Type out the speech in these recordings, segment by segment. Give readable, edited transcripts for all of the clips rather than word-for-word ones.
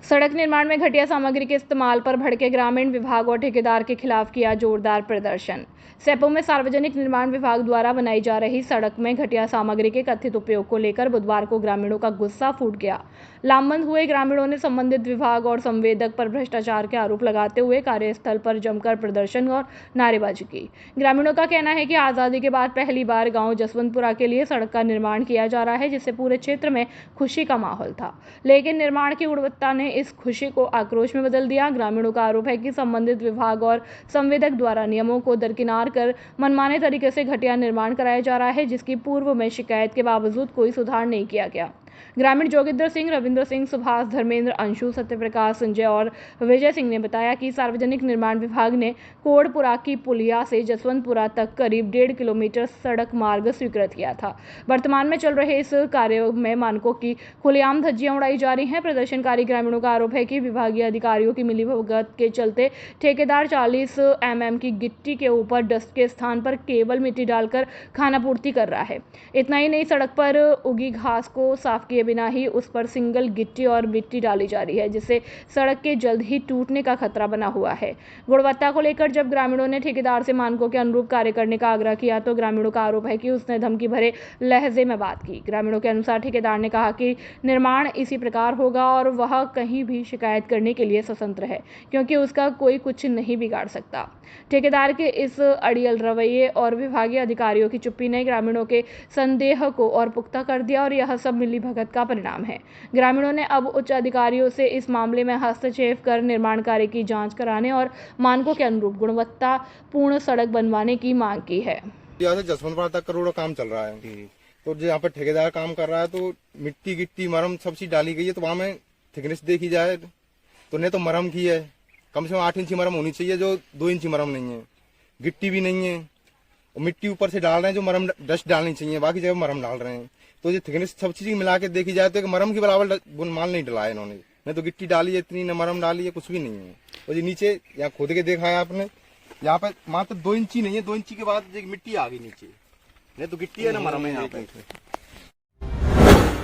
सड़क निर्माण में घटिया सामग्री के इस्तेमाल पर भड़के ग्रामीण विभाग और ठेकेदार के खिलाफ किया जोरदार प्रदर्शन। सेपो में सार्वजनिक निर्माण विभाग द्वारा बनाई जा रही सड़क में घटिया सामग्री के कथित उपयोग को लेकर बुधवार को ग्रामीणों का गुस्सा फूट गया। लामबंद हुए ग्रामीणों ने संबंधित विभाग और संवेदक पर भ्रष्टाचार के आरोप लगाते हुए कार्यस्थल पर जमकर प्रदर्शन और नारेबाजी की। ग्रामीणों का कहना है कि आज़ादी के बाद पहली बार गांव जसवंतपुरा के लिए सड़क का निर्माण किया जा रहा है, जिससे पूरे क्षेत्र में खुशी का माहौल था, लेकिन निर्माण की गुणवत्ता ने इस खुशी को आक्रोश में बदल दिया। ग्रामीणों का आरोप है कि संबंधित विभाग और संवेदक द्वारा नियमों को दरकिनार कर मनमाने तरीके से घटिया निर्माण कराया जा रहा है, जिसकी पूर्व में शिकायत के बावजूद कोई सुधार नहीं किया गया। ग्रामीण जोगिंदर सिंह, रविंद्र सिंह, सुभाष, धर्मेंद्र, अंशु, सत्यप्रकाश, संजय और विजय सिंह ने बताया कि सार्वजनिक निर्माण विभाग ने कोड़पुरा की पुलिया से जसवंतपुरा तक करीब 1.5 किलोमीटर सड़क मार्ग स्वीकृत किया था। वर्तमान में चल रहे इस कार्य में मानकों की खुलेआम धज्जियां उड़ाई जा रही हैं। प्रदर्शनकारी ग्रामीणों का आरोप है कि विभागीय अधिकारियों की मिलीभगत के चलते ठेकेदार 40 mm की गिट्टी के ऊपर डस्ट के स्थान पर केवल मिट्टी डालकर खानापूर्ति कर रहा है। इतना ही नहीं, सड़क पर उगी घास को साफ किए बिना ही उस पर सिंगल गिट्टी और मिट्टी डाली जा रही है, जिससे सड़क के जल्द ही टूटने का खतरा बना हुआ है। गुणवत्ता को लेकर जब ग्रामीणों ने ठेकेदार से मानकों के अनुरूप कार्य करने का आग्रह किया तो ग्रामीणों का आरोप है कि उसने धमकी भरे लहजे में बात की। ग्रामीणों के अनुसार ठेकेदार ने कहा कि निर्माण इसी प्रकार होगा और वह कहीं भी शिकायत करने के लिए स्वतंत्र है, क्योंकि उसका कोई कुछ नहीं बिगाड़ सकता। ठेकेदार के इस अड़ियल रवैये और विभागीय अधिकारियों की चुप्पी ने ग्रामीणों के संदेह को और पुख्ता कर दिया और यह सब मिलीभगत का परिणाम है। ग्रामीणों ने अब उच्च अधिकारियों से इस मामले में हस्तक्षेप कर निर्माण कार्य की जांच कराने और मानकों के अनुरूप गुणवत्तापूर्ण सड़क बनवाने की मांग की है। यहाँ से जसवंतपुरा तक करोड़ों काम चल रहा है, तो जो यहाँ पर ठेकेदार काम कर रहा है तो मिट्टी गिट्टी मरम सब चीज डाली गई है, तो वहाँ में थिकनेस देखी जाए तो ने तो मरम की है, कम से कम 8 इंची मरम होनी चाहिए, जो 2 इंची मरम नहीं है, गिट्टी भी नहीं है और मिट्टी ऊपर से डाल रहे हैं जो मरम डस्ट डालनी चाहिए, बाकी जगह मरम डाल रहे हैं। तो ये थिकनेस सब चीज मिला के देखी जाए तो एक मरम के बराबर माल नहीं डलाया इन्होंने, न तो गिट्टी डाली है इतनी, न मरम डाली है, कुछ भी नहीं है। और ये नीचे यहाँ खोद के देखा है आपने, यहाँ पे मात्र 2 इंची नहीं है, 2 इंची के बाद मिट्टी आ गई नीचे, नहीं तो गिट्टी है ना मरम है यहाँ पे।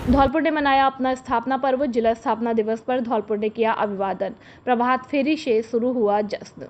धौलपुर ने मनाया अपना स्थापना पर्व। जिला स्थापना दिवस पर धौलपुर ने किया अभिवादन। प्रभात फेरी से शुरू हुआ जश्न।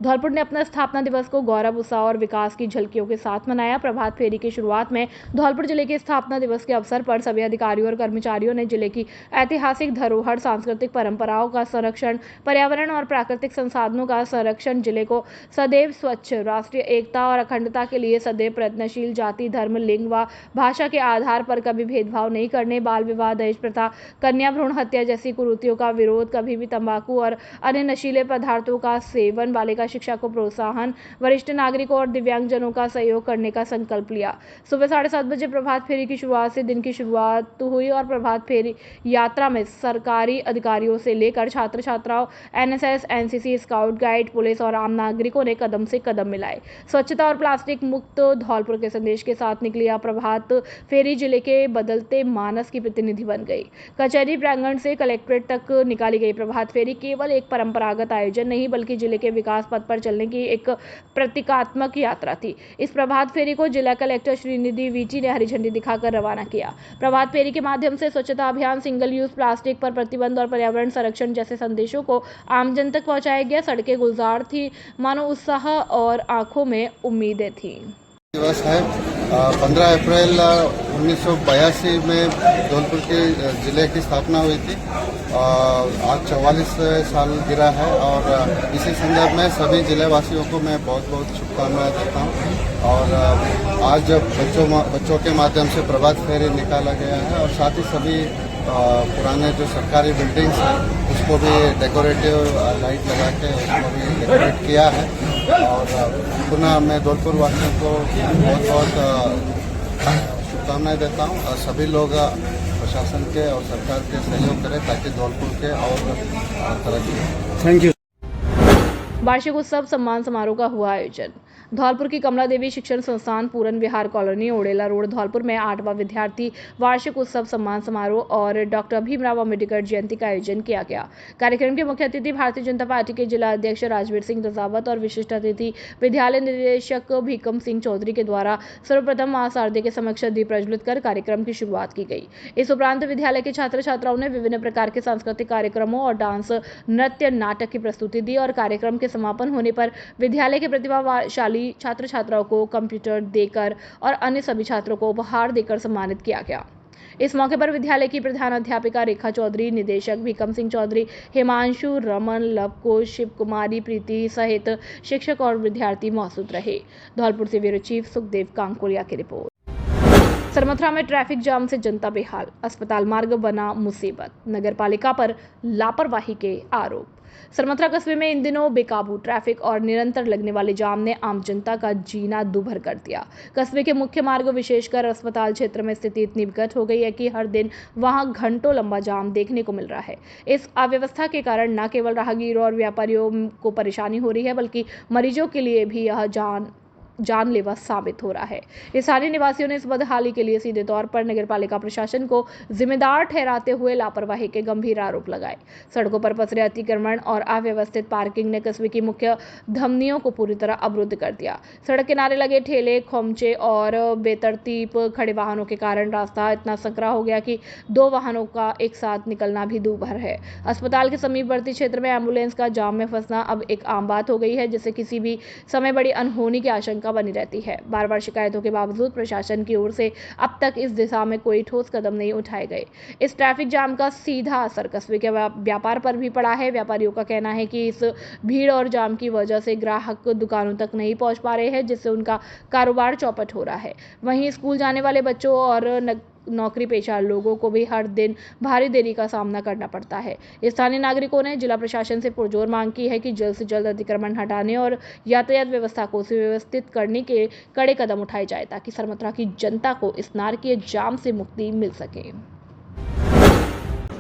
धौलपुर ने अपना स्थापना दिवस को गौरव, उत्साह और विकास की झलकियों के साथ मनाया। प्रभात फेरी की शुरुआत में धौलपुर जिले के स्थापना दिवस के अवसर पर सभी अधिकारियों और कर्मचारियों ने जिले की ऐतिहासिक धरोहर, सांस्कृतिक परंपराओं का संरक्षण, पर्यावरण और प्राकृतिक संसाधनों का संरक्षण, जिले को सदैव स्वच्छ, राष्ट्रीय एकता और अखंडता के लिए सदैव प्रयत्नशील, जाति, धर्म, लिंग व भाषा के आधार पर कभी भेदभाव नहीं करने, बाल विवाह, दहेज प्रथा, कन्या भ्रूण हत्या जैसी कुरीतियों का विरोध, कभी भी तंबाकू और अन्य नशीले पदार्थों का सेवन, बालिका शिक्षा को प्रोत्साहन, वरिष्ठ नागरिकों और दिव्यांगजनों का सहयोग करने का संकल्प लिया। सुबह 7:30 बजे प्रभात फेरी की शुरुआत से दिन की शुरुआत हुई और प्रभात फेरी यात्रा में सरकारी अधिकारियों से लेकर छात्र छात्राओं, NSS, NCC, scout guide, police और आम नागरिकों ने कदम से कदम मिलाए। स्वच्छता और प्लास्टिक मुक्त धौलपुर के संदेश के साथ निकली प्रभात फेरी जिले के बदलते मानस की प्रतिनिधि बन गई। कचहरी प्रांगण से कलेक्ट्रेट तक निकाली गई प्रभात फेरी केवल एक परंपरागत आयोजन नहीं, बल्कि जिले के विकास पथ पर चलने की एक प्रतीकात्मक यात्रा थी। इस प्रभात फेरी को जिला कलेक्टर श्रीनिधि वीटी ने हरी झंडी दिखाकर रवाना किया। प्रभात फेरी के माध्यम से स्वच्छता अभियान, सिंगल यूज प्लास्टिक पर प्रतिबंध और पर्यावरण संरक्षण जैसे संदेशों को आम जन तक पहुंचाया गया। सड़कें गुलजार थी, मानो उत्साह और आंखों में उम्मीदें थी। दिवस है 15 अप्रैल 1982 में धौलपुर के ज़िले की स्थापना हुई थी। आज 44 साल गिरा है और इसी संदर्भ में सभी ज़िले वासियों को मैं बहुत बहुत शुभकामनाएं देता हूं। और आज बच्चों के माध्यम से प्रभात फेरी निकाला गया है और साथ ही सभी पुराने जो सरकारी बिल्डिंग्स हैं उसको भी डेकोरेटिव लाइट लगा के उसको भी डेकोरेट किया है। और पुनः मैं धौलपुर वासियों को बहुत बहुत शुभकामनाएं देता हूं और सभी लोग प्रशासन के और सरकार के सहयोग करें ताकि धौलपुर के और तरक्की। Thank you. वार्षिक उत्सव सम्मान समारोह का हुआ आयोजन। धौलपुर की कमला देवी शिक्षण संस्थान पूरन विहार कॉलोनी ओडेला रोड धौलपुर में 8वां विद्यार्थी वार्षिक उत्सव सम्मान समारोह और डॉक्टर भीमराव अम्बेडकर जयंती का आयोजन किया गया। कार्यक्रम के मुख्य अतिथि भारतीय जनता पार्टी के जिला अध्यक्ष राजवीर सिंह रजावत और विशिष्ट अतिथि विद्यालय निदेशक भीकम सिंह चौधरी के द्वारा सर्वप्रथम मां शारदे के समक्ष दीप प्रज्वलित कर कार्यक्रम की शुरुआत की गई। इस उपरांत विद्यालय के छात्र छात्राओं ने विभिन्न प्रकार के सांस्कृतिक कार्यक्रमों और डांस, नृत्य, नाटक की प्रस्तुति दी और कार्यक्रम के समापन होने पर विद्यालय के प्रतिभाशाली छात्र छात्राओं को कंप्यूटर देकर और अन्य सभी छात्रों को उपहार देकर सम्मानित किया गया। इस मौके पर विद्यालय की प्रधानाध्यापिका रेखा चौधरी, निदेशक भीकम सिंह चौधरी, हिमांशु, रमन, लवकुश, शिव कुमारी, प्रीति सहित शिक्षक और विद्यार्थी मौजूद रहे। धौलपुर से ब्यूरो चीफ सुखदेव कांकोलिया की रिपोर्ट। सरमथरा में ट्रैफिक जाम से जनता बेहाल, अस्पताल मार्ग बना मुसीबत, नगरपालिका पर लापरवाही के आरोप। सरमथरा कस्बे में इन दिनों बेकाबू ट्रैफिक और निरंतर लगने वाले जाम ने आम जनता का जीना दूभर कर दिया। कस्बे के मुख्य मार्ग विशेषकर अस्पताल क्षेत्र में स्थिति इतनी विकट हो गई है कि हर दिन वहां घंटों लंबा जाम देखने को मिल रहा है। इस अव्यवस्था के कारण न केवल राहगीरों और व्यापारियों को परेशानी हो रही है बल्कि मरीजों के लिए भी यह जानलेवा साबित हो रहा है। स्थानीय निवासियों ने इस बदहाली के लिए सीधे तौर पर नगरपालिका प्रशासन को जिम्मेदार ठहराते हुए लापरवाही के गंभीर आरोप लगाए। सड़कों पर पसरे अतिक्रमण और अव्यवस्थित पार्किंग ने कस्बे की मुख्य धमनियों को पूरी तरह अवरुद्ध कर दिया। सड़क किनारे लगे ठेले, खोमचे और बेतरतीब खड़े वाहनों के कारण रास्ता इतना संकरा हो गया कि 2 वाहनों का एक साथ निकलना भी दूभर है। अस्पताल के समीपवर्ती क्षेत्र में एम्बुलेंस का जाम में फंसना अब एक आम बात हो गई है, जिससे किसी भी समय बड़ी अनहोनी की आशंका बनी रहती है। बार-बार शिकायतों के बावजूद प्रशासन की ओर से अब तक इस दिशा में कोई ठोस कदम नहीं उठाए गए। इस ट्रैफिक जाम का सीधा असर कस्बे के व्यापार पर भी पड़ा है। व्यापारियों का कहना है कि इस भीड़ और जाम की वजह से ग्राहक दुकानों तक नहीं पहुंच पा रहे हैं, जिससे उनका कारोबार चौपट हो रहा है। वहीं स्कूल जाने वाले बच्चों और नौकरी पेशा लोगों को भी हर दिन भारी देरी का सामना करना पड़ता है। स्थानीय नागरिकों ने जिला प्रशासन से पुरजोर मांग की है कि जल्द से जल्द अतिक्रमण हटाने और यातायात व्यवस्था को सुव्यवस्थित करने के कड़े कदम उठाए जाए ताकि सरमथरा की जनता को इस नारकीय जाम से मुक्ति मिल सके।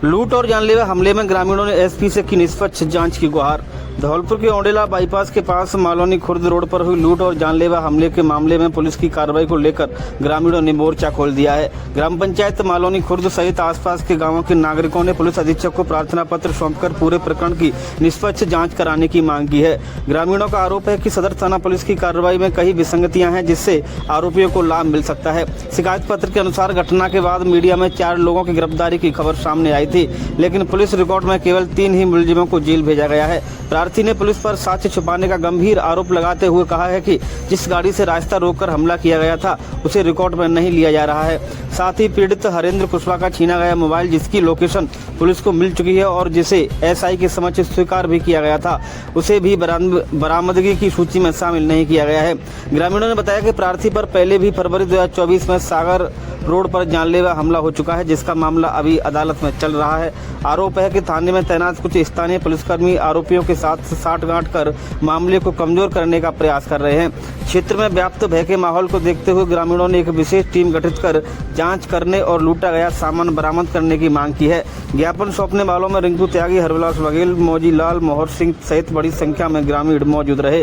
लूट और जानलेवा हमले में ग्रामीणों ने एसपी से की निष्पक्ष जांच की गुहार। धौलपुर के ओडेला बाईपास के पास मालौनी खुर्द रोड पर हुई लूट और जानलेवा हमले के मामले में पुलिस की कार्रवाई को लेकर ग्रामीणों ने मोर्चा खोल दिया है। ग्राम पंचायत मालौनी खुर्द सहित आसपास के गांवों के नागरिकों ने पुलिस अधीक्षक को प्रार्थना पत्र सौंपकर पूरे प्रकरण की निष्पक्ष जांच कराने की मांग की है। ग्रामीणों का आरोप है कि सदर थाना पुलिस की कार्रवाई में कई विसंगतियां हैं, जिससे आरोपियों को लाभ मिल सकता है। शिकायत पत्र के अनुसार घटना के बाद मीडिया में 4 लोगों की गिरफ्तारी की खबर सामने आई थी, लेकिन पुलिस रिकॉर्ड में केवल 3 ही मुलजिमों को जेल भेजा गया है। प्रार्थी ने पुलिस पर साक्ष्य छुपाने का गंभीर आरोप लगाते हुए कहा है कि जिस गाड़ी से रास्ता रोककर हमला किया गया था उसे रिकॉर्ड में नहीं लिया जा रहा है। साथ ही पीड़ित हरेंद्र कुशवाहा का छीना गया मोबाइल, जिसकी लोकेशन पुलिस को मिल चुकी है और जिसे एसआई के समक्ष स्वीकार भी किया गया था, उसे भी बरामदगी की सूची में शामिल नहीं किया गया है। ग्रामीणों ने बताया कि प्रार्थी पर पहले भी फरवरी 2024 में सागर रोड पर जानलेवा हमला हो चुका है, जिसका मामला अभी अदालत में चल रहा है। आरोप है कि थाने में तैनात कुछ स्थानीय पुलिसकर्मी आरोपियों के साथ साठगांठ कर मामले को कमजोर करने का प्रयास कर रहे हैं। क्षेत्र में व्याप्त भय के माहौल को देखते हुए ग्रामीणों ने एक विशेष टीम गठित कर जांच करने और लूटा गया सामान बरामद करने की मांग की है। ज्ञापन सौंपने वालों में रिंकू त्यागी, हरविलास बघेल, मौजीलाल, मोहर सिंह सहित बड़ी संख्या में ग्रामीण मौजूद रहे।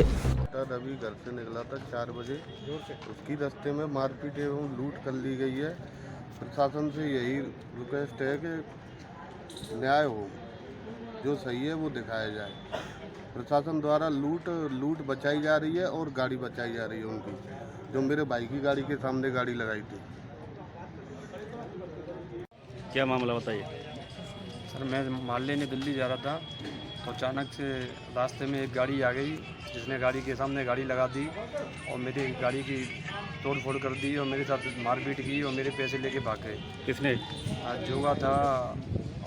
अभी घर से निकला था 4 बजे, उसकी रास्ते में मारपीट एवं लूट कर ली गई है। प्रशासन से यही रिक्वेस्ट है कि न्याय हो, जो सही है वो दिखाया जाए। प्रशासन द्वारा लूट बचाई जा रही है और गाड़ी बचाई जा रही है उनकी, जो मेरे भाई की गाड़ी के सामने गाड़ी लगाई थी। क्या मामला बताइए। सर, मैं माल लेने दिल्ली जा रहा था तो अचानक से रास्ते में एक गाड़ी आ गई, जिसने गाड़ी के सामने गाड़ी लगा दी और मेरी गाड़ी की तोड़ फोड़ कर दी और मेरे साथ मारपीट की और मेरे पैसे लेके भाग गए। किसने? जोगा था,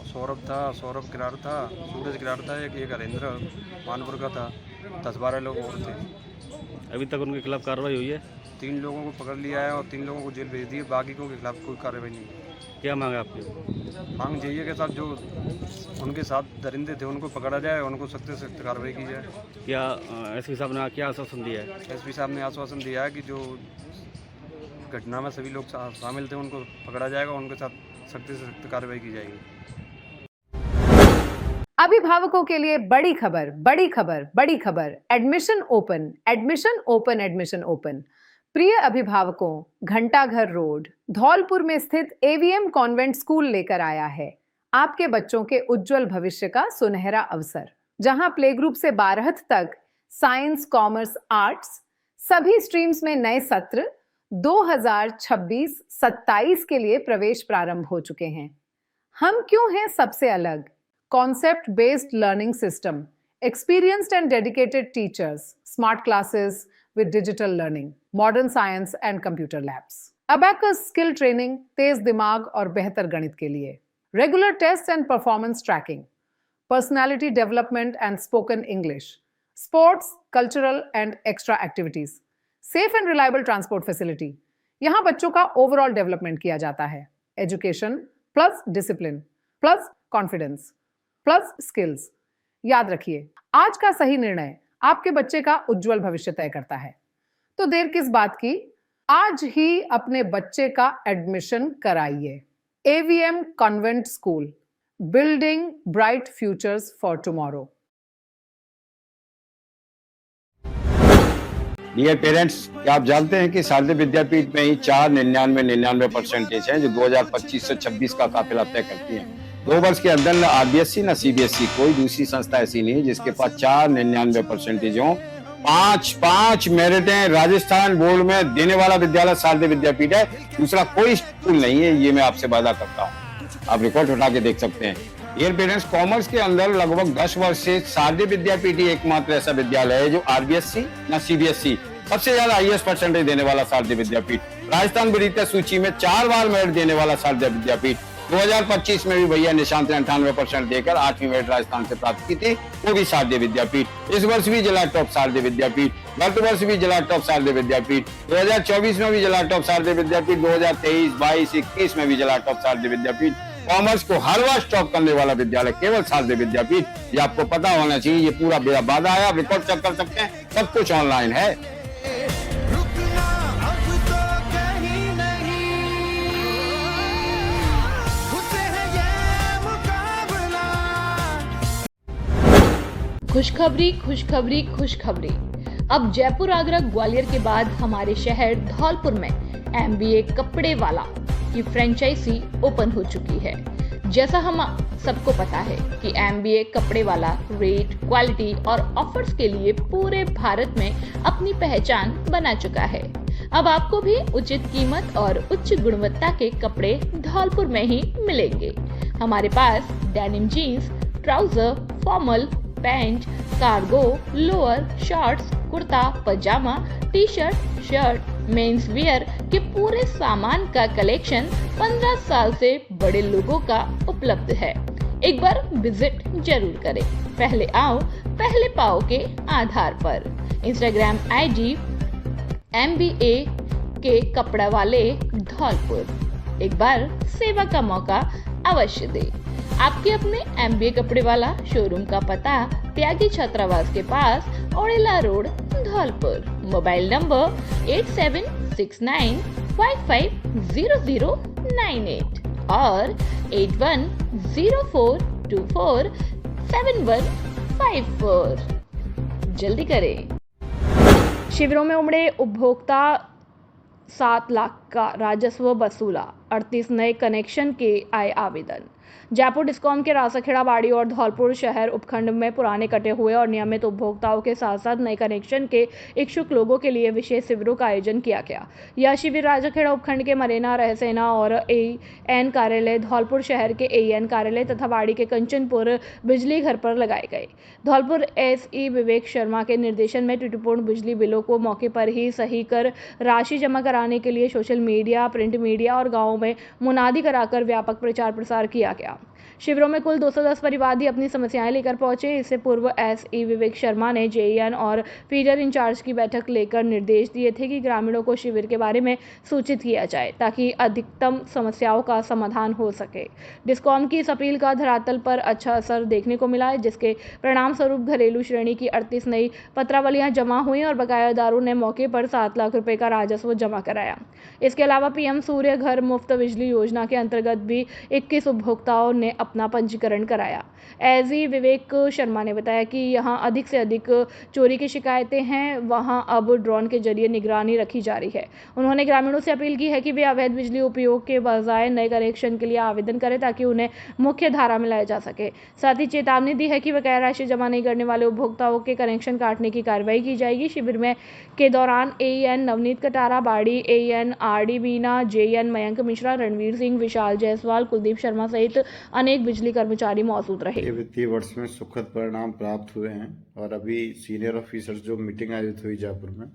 सौरभ किरार था, सूरज किरार था, एक हरेंद्र मानपुर का था, 10-12 लोग और थे। अभी तक उनके खिलाफ कार्रवाई हुई है? 3 लोगों को पकड़ लिया है और 3 लोगों को जेल भेज दी है। बाकी के खिलाफ कोई कार्रवाई नहीं है। क्या मांग है आपकी? मांग चाहिए के साथ जो उनके साथ दरिंदे थे उनको पकड़ा जाए, उनको सख्त से सख्त कार्रवाई की जाए। क्या एसपी साहब ने क्या आश्वासन दिया है? एसपी साहब ने आश्वासन दिया है कि जो घटना में सभी लोग शामिल थे उनको पकड़ा जाएगा, उनके साथ सख्त से सख्त कार्रवाई की जाएगी। अभिभावकों के लिए बड़ी खबर, बड़ी खबर, बड़ी खबर। Admission open, admission open, admission open. प्रिय अभिभावकों, घंटाघर रोड धौलपुर में स्थित एवीएम कॉन्वेंट स्कूल लेकर आया है आपके बच्चों के उज्जवल भविष्य का सुनहरा अवसर, जहां प्ले ग्रुप से 12th तक साइंस, कॉमर्स, आर्ट्स सभी स्ट्रीम्स में नए सत्र 2026-27 के लिए प्रवेश प्रारंभ हो चुके हैं। हम क्यों हैं सबसे अलग? Concept based learning system, experienced and dedicated teachers, smart classes with digital learning, modern science and computer labs, abacus skill training, तेज दिमाग और बेहतर गणित के लिए, regular tests and performance tracking, personality development and spoken English, sports, cultural and extra activities, safe and reliable transport facility। यहाँ बच्चों का overall development किया जाता है। Education plus discipline plus confidence plus skills. याद रखिए, आज का सही निर्णय आपके बच्चे का उज्जवल भविष्य तय करता है। तो देर किस बात की, आज ही अपने बच्चे का एडमिशन कराइए। AVM convent school, building bright futures for tomorrow. Dear parents, क्या आप जानते हैं कि शारदीय विद्यापीठ में ही 4.99% है जो 2025 से 26 का काफिला तय करती है। 2 वर्ष के अंदर न आरबीएसई न सीबीएसई कोई दूसरी संस्था ऐसी नहीं है जिसके पास 4.99% हो। 5 मेरिटें राजस्थान बोर्ड में देने वाला विद्यालय शारदीय विद्यापीठ है, दूसरा कोई स्कूल नहीं है, ये मैं आपसे वादा करता हूँ। आप रिकॉर्ड उठा के देख सकते हैं। डियर पेरेंट्स, कॉमर्स के अंदर लगभग 10 वर्ष से शारदीय विद्यापीठ ही एकमात्र ऐसा विद्यालय है जो आरबीएसई न सीबीएसई सबसे ज्यादा हाईएस्ट परसेंटेज देने वाला शारदीय विद्यापीठ, राजस्थान विद्या सूची में 4 बार मेरिट देने वाला शारदीय विद्यापीठ। 2025 में भी भैया निशांत ने 98% देकर 8वीं मेरिट राजस्थान से प्राप्त की थी, वो भी शारदीय विद्यापीठ। इस वर्ष भी जिला टॉप शारदीय विद्यापीठ, गत वर्ष भी जिला टॉप शारदीय विद्यापीठ, 2024 में भी जिला टॉप शारदीय विद्यापीठ, 2023, 22, 21 में भी जिला टॉप शारदीय विद्यापीठ। कॉमर्स को हर वर्ष टॉप करने वाला विद्यालय केवल शारदीय विद्यापीठ, ये आपको पता होना चाहिए। ये पूरा मेरा वादा है, आप रिकॉर्ड चेक कर सकते हैं, सब कुछ ऑनलाइन है। खुशखबरी, खुशखबरी, खुशखबरी। अब जयपुर, आगरा, ग्वालियर के बाद हमारे शहर धौलपुर में एमबीए कपड़े वाला की फ्रेंचाइजी ओपन हो चुकी है। जैसा हम सबको पता है कि एमबीए कपड़े वाला रेट, क्वालिटी और ऑफर्स के लिए पूरे भारत में अपनी पहचान बना चुका है। अब आपको भी उचित कीमत और उच्च गुणवत्ता के कपड़े धौलपुर में ही मिलेंगे। हमारे पास denim jeans, trouser, formal, pant, cargo, lower, shorts, kurta, pyjama, T shirt, shirt, men's wear के पूरे सामान का कलेक्शन 15 साल से बड़े लोगों का उपलब्ध है। एक बार विजिट जरूर करें। पहले आओ पहले पाओ के आधार पर। इंस्टाग्राम आईडी MBA के कपड़ा वाले धौलपुर। एक बार सेवा का मौका अवश्य दे। आपके अपने MBA कपड़े वाला शोरूम का पता त्यागी छात्रावास के पास ओड़ेला रोड धौलपुर। मोबाइल नंबर 8769550098 और 8104247154। जल्दी करें। शिविरों में उमड़े उपभोक्ता, 7 लाख का राजस्व वसूला, 38 नए कनेक्शन के आए आवेदन। जयपुर डिस्कॉम के रासाखेड़ा, बाड़ी और धौलपुर शहर उपखंड में पुराने कटे हुए और नियमित उपभोक्ताओं के साथ साथ नए कनेक्शन के इच्छुक लोगों के लिए विशेष शिविरों का आयोजन किया गया। यह शिविर रासाखेड़ा उपखंड के मरेना, रहसेना और AN कार्यालय, धौलपुर शहर के AN कार्यालय तथा बाड़ी के कंचनपुर बिजली घर पर लगाए गए। धौलपुर SE विवेक शर्मा के निर्देशन में त्रुटिपूर्ण बिजली बिलों को मौके पर ही सही कर राशि जमा कराने के लिए सोशल मीडिया, प्रिंट मीडिया और गाँवों में मुनादी कराकर व्यापक प्रचार प्रसार किया गया। शिविरों में कुल 210 परिवादी अपनी समस्याएं लेकर पहुंचे। इससे पूर्व SE विवेक शर्मा ने JEN और फीडर इंचार्ज की बैठक लेकर निर्देश दिए थे कि ग्रामीणों को शिविर के बारे में सूचित किया जाए ताकि अधिकतम समस्याओं का समाधान हो सके। डिस्कॉम की इस अपील का धरातल पर अच्छा असर देखने को मिला है, जिसके परिणाम स्वरूप घरेलू श्रेणी की 38 नई पत्रावलियां जमा हुई और बकायादारों ने मौके पर 7 लाख रुपए का राजस्व जमा कराया। इसके अलावा PM सूर्य घर मुफ्त बिजली योजना के अंतर्गत भी 21 उपभोक्ताओं ने अपना पंजीकरण कराया। एसई विवेक शर्मा ने बताया कि यहां अधिक से अधिक चोरी की शिकायतें हैं, वहां अब ड्रोन के जरिए निगरानी रखी जा रही है। उन्होंने ग्रामीणों से अपील की है कि वे अवैध बिजली उपयोग के बजाय नए कनेक्शन के लिए आवेदन करें ताकि उन्हें मुख्य धारा में लाया जा सके। साथ ही चेतावनी दी है कि बकाया राशि जमा नहीं करने वाले उपभोक्ताओं के कनेक्शन काटने की कार्रवाई की जाएगी। शिविर में के दौरान AEN Navneet Katara Bari, AEN RD Meena, JEN Mayank Mishra, Ranveer Singh, Vishal Jaiswal, Kuldeep Sharma सहित अनेक बिजली कर्मचारी मौजूद रहे। ये वित्तीय वर्ष में सुखद परिणाम प्राप्त हुए हैं और अभी सीनियर ऑफिसर्स जो मीटिंग आयोजित हुई जयपुर में,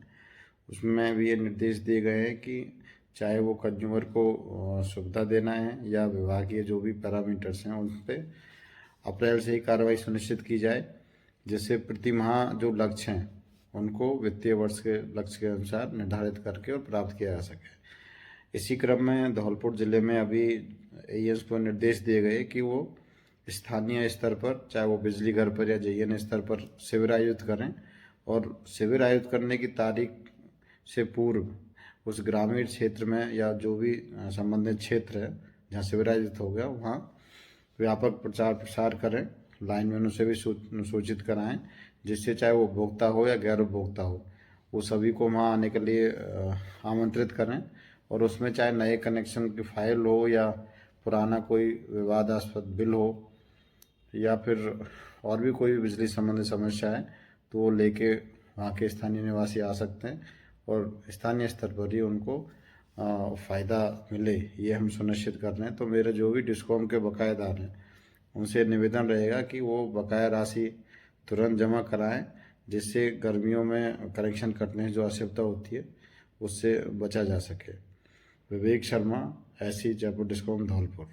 उसमें भी ये निर्देश दिए गए हैं कि चाहे वो कंज्यूमर को सुविधा देना है या विभागीय जो भी पैरामीटर्स हैं उन पर अप्रैल से ही कार्रवाई सुनिश्चित की जाए, जिससे प्रति माह जो लक्ष्य हैं उनको वित्तीय वर्ष के लक्ष्य के अनुसार निर्धारित करके और प्राप्त किया जा सके। इसी क्रम में धौलपुर जिले में अभी एईएस को निर्देश दिए गए कि वो स्थानीय स्तर पर, चाहे वो बिजली घर पर या जेईएन स्तर पर शिविर आयोजित करें और शिविर आयोजित करने की तारीख से पूर्व उस ग्रामीण क्षेत्र में या जो भी संबंधित क्षेत्र है जहाँ शिविर आयोजित हो गया वहाँ व्यापक प्रचार प्रसार करें, लाइनमैनों से भी सूचित कराएं, जिससे चाहे वो उपभोक्ता हो या गैर उपभोक्ता हो वो सभी को वहाँ आने के लिए आमंत्रित करें और उसमें चाहे नए कनेक्शन की फाइल हो या पुराना कोई विवादास्पद बिल हो या फिर और भी कोई बिजली संबंधी समस्या है तो वो लेके वहाँ के स्थानीय निवासी आ सकते हैं और स्थानीय स्तर पर ही उनको फ़ायदा मिले, ये हम सुनिश्चित कर रहे हैं। तो मेरे जो भी डिस्कॉम के बकायेदार हैं उनसे निवेदन रहेगा कि वो बकाया राशि तुरंत जमा कराएं, जिससे गर्मियों में कनेक्शन कटने से जो असुविधा होती है उससे बचा जा सके। Vivek Sharma, SE Jaipur discom Dholpur.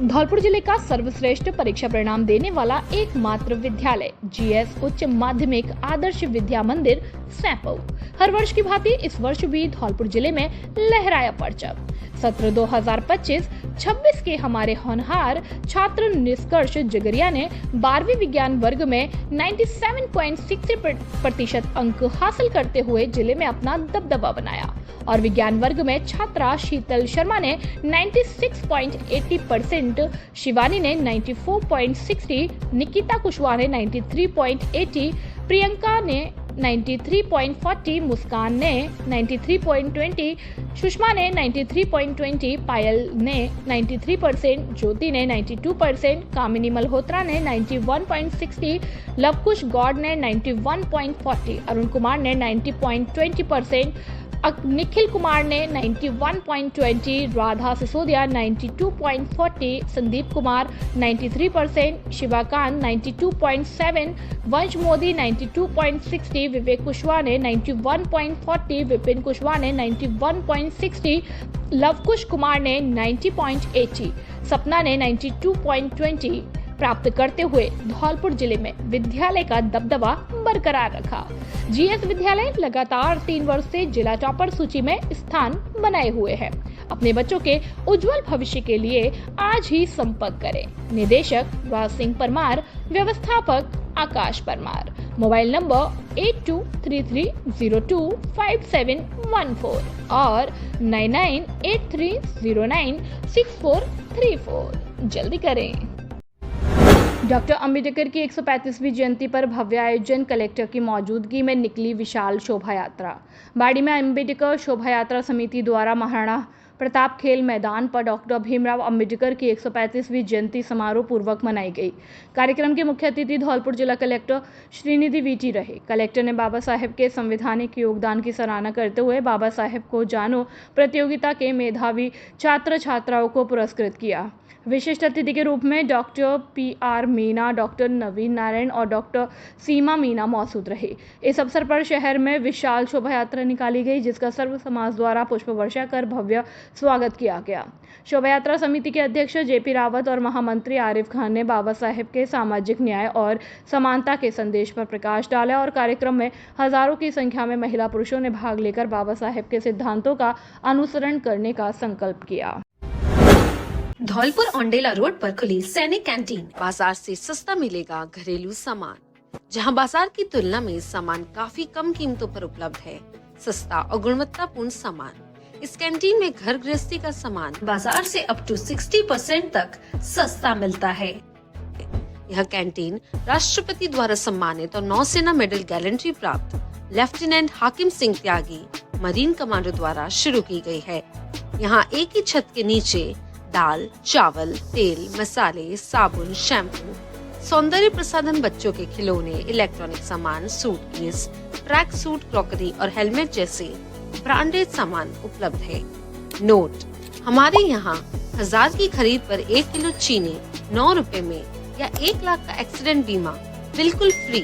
धौलपुर जिले का सर्वश्रेष्ठ परीक्षा परिणाम देने वाला एकमात्र विद्यालय जीएस उच्च माध्यमिक आदर्श विद्या मंदिर सैपौ हर वर्ष की भांति इस वर्ष भी धौलपुर जिले में लहराया परचम। सत्र 2025-26 के हमारे होनहार छात्र निष्कर्ष जगरिया ने 12वीं विज्ञान वर्ग में 97.60% अंक हासिल करते हुए जिले में अपना दबदबा बनाया और विज्ञान वर्ग में छात्रा शीतल शर्मा ने 96.80%, शिवानी ने 94.60%, निकिता कुशवाहा ने 93.80%, प्रियंका ने 93.40, मुस्कान ने 93.20, सुषमा ने 93.20, पायल ने 93%, ज्योति ने 92%, कामिनी मल्होत्रा ने 91.60, लवकुश गौड़ ने 91.40, अरुण कुमार ने 90.20%, निखिल कुमार ने 91.20, राधा सिसोदिया 92.40, संदीप कुमार 93%, शिवाकांत 92.7, वंश मोदी 92.60, विवेक कुशवाहा ने 91.40, विपिन कुशवाहा ने 91.60, लवकुश कुमार ने 90.80, सपना ने 92.20 प्राप्त करते हुए धौलपुर जिले में विद्यालय का दबदबा बरकरार रखा। जीएस विद्यालय लगातार 3 वर्ष से जिला टॉपर सूची में स्थान बनाए हुए है। अपने बच्चों के उज्जवल भविष्य के लिए आज ही संपर्क करें। निदेशक राज सिंह परमार, व्यवस्थापक आकाश परमार, मोबाइल नंबर 8233025714 और 9983096434। जल्दी करें। डॉक्टर अंबेडकर की 135वीं जयंती पर भव्य आयोजन, कलेक्टर की मौजूदगी में निकली विशाल शोभा यात्रा। बाड़ी में अंबेडकर शोभा यात्रा समिति द्वारा महाराणा प्रताप खेल मैदान पर डॉक्टर भीमराव अंबेडकर की 135वीं जयंती समारोह पूर्वक मनाई गई। कार्यक्रम के मुख्य अतिथि धौलपुर जिला कलेक्टर श्रीनिधि वीटी रहे। कलेक्टर ने बाबा साहेब के संवैधानिक योगदान की सराहना करते हुए बाबा साहेब को जानो प्रतियोगिता के मेधावी छात्र छात्राओं को पुरस्कृत किया। विशिष्ट अतिथि के रूप में डॉक्टर PR मीना, डॉक्टर नवीन नारायण और डॉक्टर सीमा मीना मौजूद रहे। इस अवसर पर शहर में विशाल शोभा यात्रा निकाली गई, जिसका सर्व समाज द्वारा पुष्प वर्षा कर भव्य स्वागत किया गया। शोभा यात्रा समिति के अध्यक्ष JP रावत और महामंत्री आरिफ खान ने बाबा साहेब के सामाजिक न्याय और समानता के संदेश पर प्रकाश डाला और कार्यक्रम में हजारों की संख्या में महिला पुरुषों ने भाग लेकर बाबा साहेब के सिद्धांतों का अनुसरण करने का संकल्प किया। धौलपुर औंडेला रोड पर खुली सैनिक कैंटीन। बाजार से सस्ता मिलेगा घरेलू सामान, जहां बाजार की तुलना में सामान काफी कम कीमतों पर उपलब्ध है। सस्ता और गुणवत्तापूर्ण सामान, इस कैंटीन में घर गृहस्थी का सामान बाजार से अप टू 60% तक सस्ता मिलता है। यह कैंटीन राष्ट्रपति द्वारा सम्मानित और नौसेना मेडल गैलेंट्री प्राप्त लेफ्टिनेंट हाकिम सिंह त्यागी मरीन कमांडो द्वारा शुरू की गई है। यहाँ एक ही छत के नीचे दाल, चावल, तेल, मसाले, साबुन, शैम्पू, सौंदर्य प्रसाधन, बच्चों के खिलौने, इलेक्ट्रॉनिक सामान, सूटकेस, ट्रैक सूट, क्रॉकरी और हेलमेट जैसे ब्रांडेड सामान उपलब्ध है। नोट: हमारे यहाँ 1000 की खरीद पर 1 किलो चीनी 9 रुपए में या 1 लाख का एक्सीडेंट बीमा बिल्कुल फ्री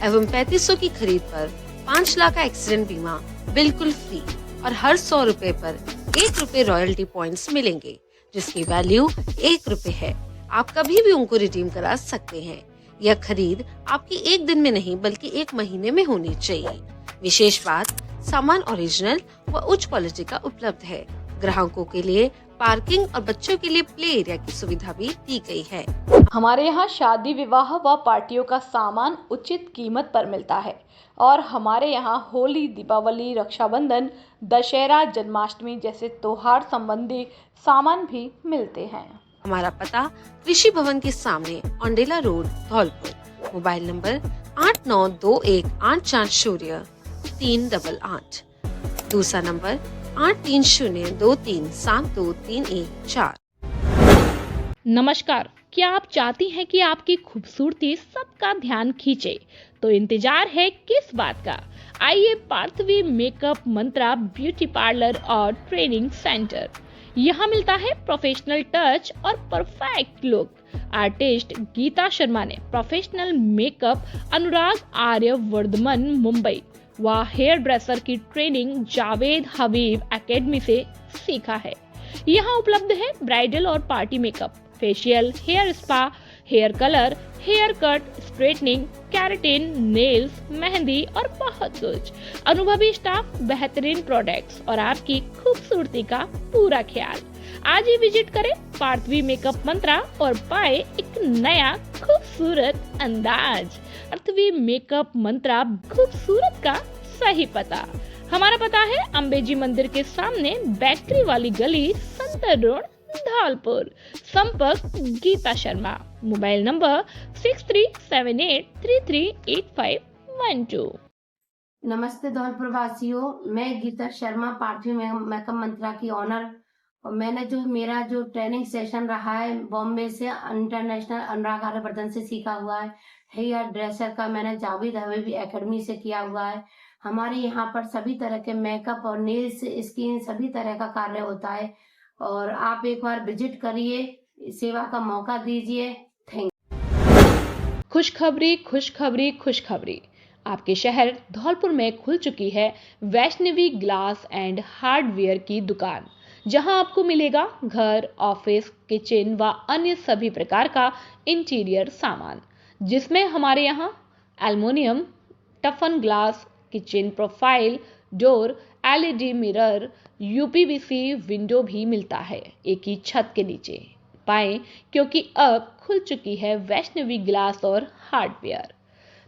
एवं 3500 की खरीद पर 5 लाख का एक्सीडेंट बीमा बिल्कुल फ्री और हर 100 रुपए पर 1 रुपए रॉयल्टी पॉइंट्स मिलेंगे, जिसकी वैल्यू 1 रुपए है। आप कभी भी उनको रिडीम करा सकते हैं। यह खरीद आपकी 1 दिन में नहीं बल्कि 1 महीने में होनी चाहिए। विशेष बात, सामान ओरिजिनल व उच्च क्वालिटी का उपलब्ध है। ग्राहकों के लिए पार्किंग और बच्चों के लिए प्ले एरिया की सुविधा भी दी गई है। हमारे यहाँ शादी, विवाह व पार्टियों का सामान उचित कीमत पर मिलता है और हमारे यहाँ होली, दीपावली, रक्षाबंधन, दशहरा, जन्माष्टमी जैसे त्योहार संबंधी सामान भी मिलते हैं। हमारा पता कृषि भवन के सामने Aundela road, Dholpur. Mobile number 8921840388। दूसरा नंबर 8302372314। नमस्कार, क्या आप चाहती हैं कि आपकी खूबसूरती सबका ध्यान खींचे? तो इंतजार है किस बात का? आइए Parthavi makeup mantra beauty parlour और ट्रेनिंग सेंटर। यहाँ मिलता है प्रोफेशनल टच और perfect look. Artist Geeta Sharma ने प्रोफेशनल मेकअप अनुराग आर्य वर्धमान मुंबई व हेयर ड्रेसर की ट्रेनिंग जावेद हबीब एकेडमी से सीखा है। यहाँ उपलब्ध है ब्राइडल और party makeup, facial, hair spa, hair colour, haircut, straightening, keratin, nails, mehndi और बहुत कुछ। अनुभवी स्टाफ, बेहतरीन प्रोडक्ट्स और आपकी खूबसूरती का पूरा ख्याल। आज ही विजिट करें पार्थवी मेकअप मंत्रा और पाए एक नया खूबसूरत अंदाज। पार्थवी मेकअप मंत्रा, खूबसूरत का सही पता। हमारा पता है अंबेजी मंदिर के सामने बेकरी वाली गली, संतर रोड, धौलपुर। संपर्क गीता शर्मा। Mobile number 6378338512। नमस्ते धौलपुर वासियों, मैं गीता शर्मा, पार्थवी मेकअप मंत्रा की ऑनर। और मैंने मेरा ट्रेनिंग सेशन रहा है बॉम्बे से इंटरनेशनल अनुराग आर्यवर्धन से सीखा हुआ है। हेयर ड्रेसर का मैंने जावेद हबीब एकेडमी से किया हुआ है। हमारे यहाँ पर सभी तरह के मेकअप और नेल्स, स्किन सभी तरह का कार्य होता है और आप एक बार विजिट करिए, सेवा का मौका दीजिए। Thank you. खुशखबरी, खुशखबरी, खुशखबरी। आपके शहर धौलपुर में खुल चुकी है वैष्णवी ग्लास एंड हार्डवेयर की दुकान, जहां आपको मिलेगा घर, ऑफिस, किचन व अन्य सभी प्रकार का इंटीरियर सामान, जिसमें हमारे यहाँ aluminium, toughen glass, kitchen profile, door, LED mirror, UPVC window भी मिलता है एक ही छत के नीचे। पाएं, क्योंकि अब खुल चुकी है वैष्णवी ग्लास और हार्डवेयर।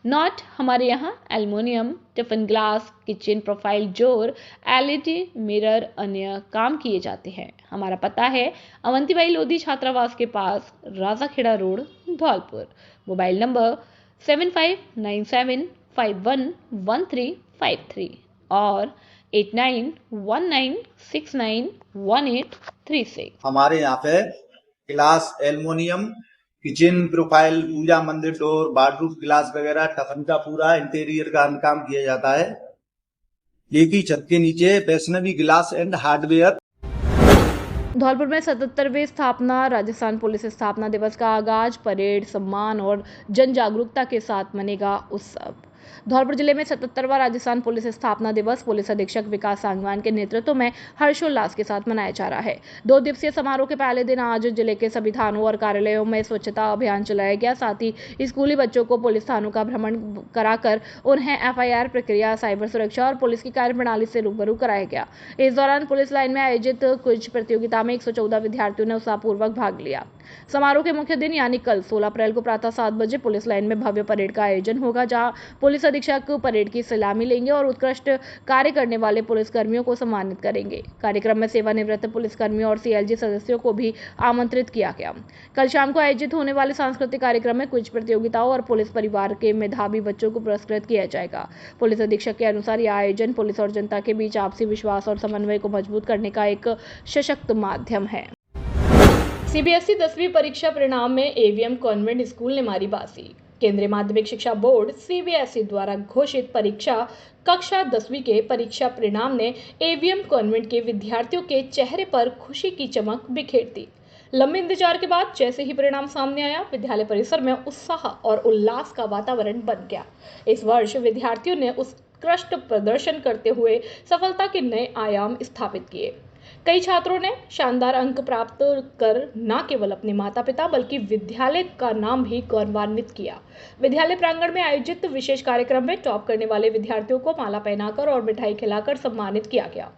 नॉट हमारे यहाँ aluminium, tiffin glass, kitchen profile, door, LED mirror अन्य काम किए जाते हैं। हमारा पता है अवंतीबाई लोधी छात्रावास के पास, Rajakhera road, Dholpur. Mobile number 7597511353 और 8919691836। हमारे यहाँ पे ग्लास, एल्युमिनियम, किचन प्रोफाइल, पूजा मंदिर डोर, बाथरूम ग्लास वगैरह टफन का पूरा इंटीरियर का काम किया जाता है। एक ही छत के नीचे Vaishnavi glass and hardware. Dholpur में 77वें स्थापना राजस्थान पुलिस स्थापना दिवस का आगाज परेड, सम्मान और जन जागरूकता के साथ मनेगा उत्सव। धौलपुर जिले में 77वां राजस्थान पुलिस स्थापना दिवस पुलिस अधीक्षक विकास सांगवान के नेतृत्व में हर्षोल्लास के साथ मनाया जा रहा है। 2 दिवसीय समारोह के पहले दिन आज जिले के सभी थानों और कार्यालयों में स्वच्छता अभियान चलाया गया। साथ ही स्कूली बच्चों को पुलिस थानों का भ्रमण कराकर उन्हें FIR प्रक्रिया, साइबर सुरक्षा और पुलिस की कार्यप्रणाली से रूबरू कराया गया। इस दौरान पुलिस लाइन में आयोजित क्विज प्रतियोगिता में 114 विद्यार्थियों ने उत्साहपूर्वक भाग लिया। समारोह के मुख्य दिन यानी कल 16 अप्रैल को प्रातः 7 बजे पुलिस लाइन में भव्य परेड का आयोजन होगा, जहां पुलिस अधीक्षक परेड की सलामी लेंगे और उत्कृष्ट कार्य करने वाले पुलिसकर्मियों को सम्मानित करेंगे। कार्यक्रम में सेवानिवृत्त पुलिसकर्मियों और सीएलजी सदस्यों को भी आमंत्रित किया गया। कल शाम को आयोजित होने वाले सांस्कृतिक कार्यक्रम में क्विज प्रतियोगिताओं और पुलिस परिवार के मेधावी बच्चों को पुरस्कृत किया जाएगा। पुलिस अधीक्षक के अनुसार यह आयोजन पुलिस और जनता के बीच आपसी विश्वास और समन्वय को मजबूत करने का एक सशक्त माध्यम है। सीबीएसई 10वीं परीक्षा परिणाम में एवीएम कॉन्वेंट स्कूल ने मारी बाजी। केंद्रीय माध्यमिक शिक्षा बोर्ड सीबीएसई द्वारा घोषित परीक्षा कक्षा 10वीं के परीक्षा परिणाम ने एवीएम कॉन्वेंट के विद्यार्थियों के चेहरे पर खुशी की चमक बिखेर दी। लंबे इंतजार के बाद जैसे ही परिणाम सामने आया, विद्यालय परिसर में उत्साह और उल्लास का वातावरण बन गया। इस वर्ष विद्यार्थियों ने उत्कृष्ट प्रदर्शन करते हुए सफलता के नए आयाम स्थापित किए। कई छात्रों ने शानदार अंक प्राप्त कर न केवल अपने माता पिता बल्कि विद्यालय का नाम भी गौरवान्वित किया। विद्यालय प्रांगण में आयोजित विशेष कार्यक्रम में टॉप करने वाले विद्यार्थियों को माला पहनाकर और मिठाई खिलाकर सम्मानित किया गया।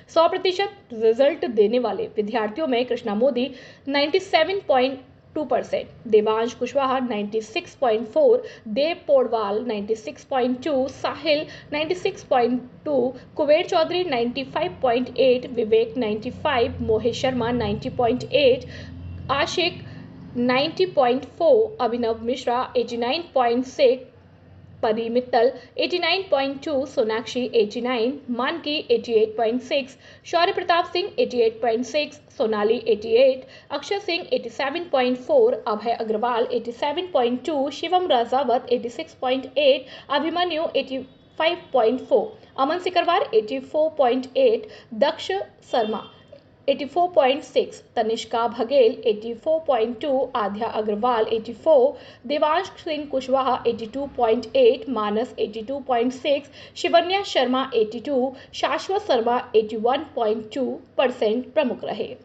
100% रिजल्ट देने वाले विद्यार्थियों में कृष्णा मोदी 97.2%, देवांश कुशवाहा 96.4, देव पोडवाल 96.2, साहिल 96.2, कुबेर चौधरी 95.8, विवेक 95, मोहेश शर्मा 90.8, आशिक 90.4, अभिनव मिश्रा 89.6, परी मित्तल 89.2, सोनाक्षी 89, मानकी 88.6, शौर्य प्रताप सिंह 88.6, सोनाली 88, अक्षय सिंह 87.4, अभय अग्रवाल 87.2, शिवम राजावत 86.8, अभिमन्यु 85.4, अमन सिकरवार 84.8, दक्ष शर्मा 84.6, तनिष्का बघेल 84.2, आध्या अग्रवाल 84, देवांश सिंह कुशवाहा 82.8, मानस 82.6, शिवन्या शर्मा 82, शाश्वत शर्मा 81.2% प्रमुख रहे।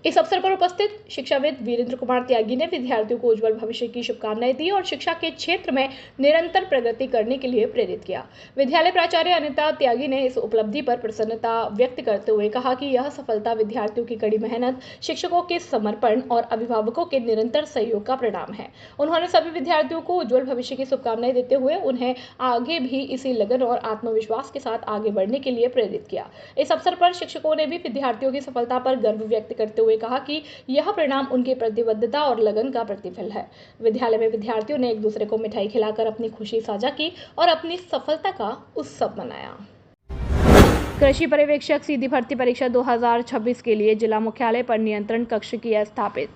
इस अवसर पर उपस्थित शिक्षाविद वीरेंद्र कुमार त्यागी ने विद्यार्थियों को उज्जवल भविष्य की शुभकामनाएं दी और शिक्षा के क्षेत्र में निरंतर प्रगति करने के लिए प्रेरित किया। विद्यालय प्राचार्य अनिता त्यागी ने इस उपलब्धि पर प्रसन्नता व्यक्त करते हुए कहा कि यह सफलता विद्यार्थियों की कड़ी मेहनत, शिक्षकों के समर्पण और अभिभावकों के निरंतर सहयोग का परिणाम है। उन्होंने सभी विद्यार्थियों को उज्जवल भविष्य की शुभकामनाएं देते हुए उन्हें आगे भी इसी लगन और आत्मविश्वास के साथ आगे बढ़ने के लिए प्रेरित किया। इस अवसर पर शिक्षकों ने भी विद्यार्थियों की सफलता पर गर्व व्यक्त करते हुए कहा कि यह परिणाम उनकी प्रतिबद्धता और लगन का प्रतिफल है। विद्यालय में विद्यार्थियों ने एक दूसरे को मिठाई खिलाकर अपनी खुशी साझा की और अपनी सफलता का उत्सव मनाया। कृषि पर्यवेक्षक सीधी भर्ती परीक्षा 2026 के लिए जिला मुख्यालय पर नियंत्रण कक्ष किया स्थापित।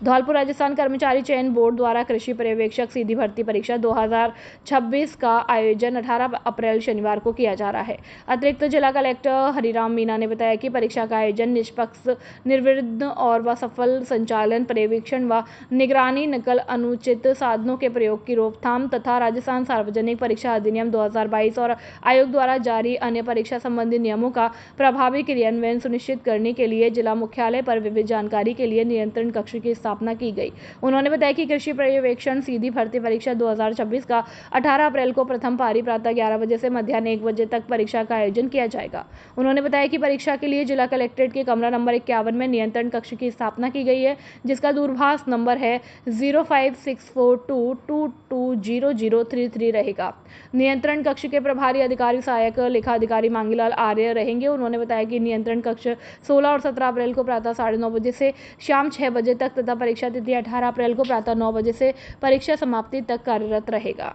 धौलपुर राजस्थान कर्मचारी चयन बोर्ड द्वारा कृषि पर्यवेक्षक सीधी भर्ती परीक्षा 2026 का आयोजन 18 अप्रैल शनिवार को किया जा रहा है। अतिरिक्त जिला कलेक्टर हरिराम मीना ने बताया कि परीक्षा का आयोजन निष्पक्ष, निर्विघ्न और सफल संचालन, पर्यवेक्षण व निगरानी, नकल, अनुचित साधनों के प्रयोग की रोकथाम तथा राजस्थान सार्वजनिक परीक्षा अधिनियम 2022 और आयोग द्वारा जारी अन्य परीक्षा संबंधी नियमों का प्रभावी क्रियान्वयन सुनिश्चित करने के लिए जिला मुख्यालय पर विविध जानकारी के लिए नियंत्रण कक्ष की स्थापना की गई। उन्होंने बताया कि कृषि पर्यवेक्षण सीधी भर्ती परीक्षा 2026 का 18 अप्रैल को प्रथम पारी प्रातः 11 बजे से मध्याह्न 1 बजे तक परीक्षा का आयोजन किया जाएगा। उन्होंने बताया कि परीक्षा के लिए जिला कलेक्ट्रेट के कमरा नंबर 51 में नियंत्रण कक्ष की स्थापना की गई है, जिसका दूरभाष नंबर है 056422200033 रहेगा। नियंत्रण कक्ष के प्रभारी अधिकारी सहायक लेखा अधिकारी मांगीलाल आर्य रहेंगे। उन्होंने बताया कि नियंत्रण कक्ष 16 और 17 अप्रैल को प्रातः 9:30 बजे से शाम 6 बजे तक तथा परीक्षा तिथि 18 अप्रैल को प्रातः 9 बजे से परीक्षा समाप्ति तक कार्यरत रहेगा।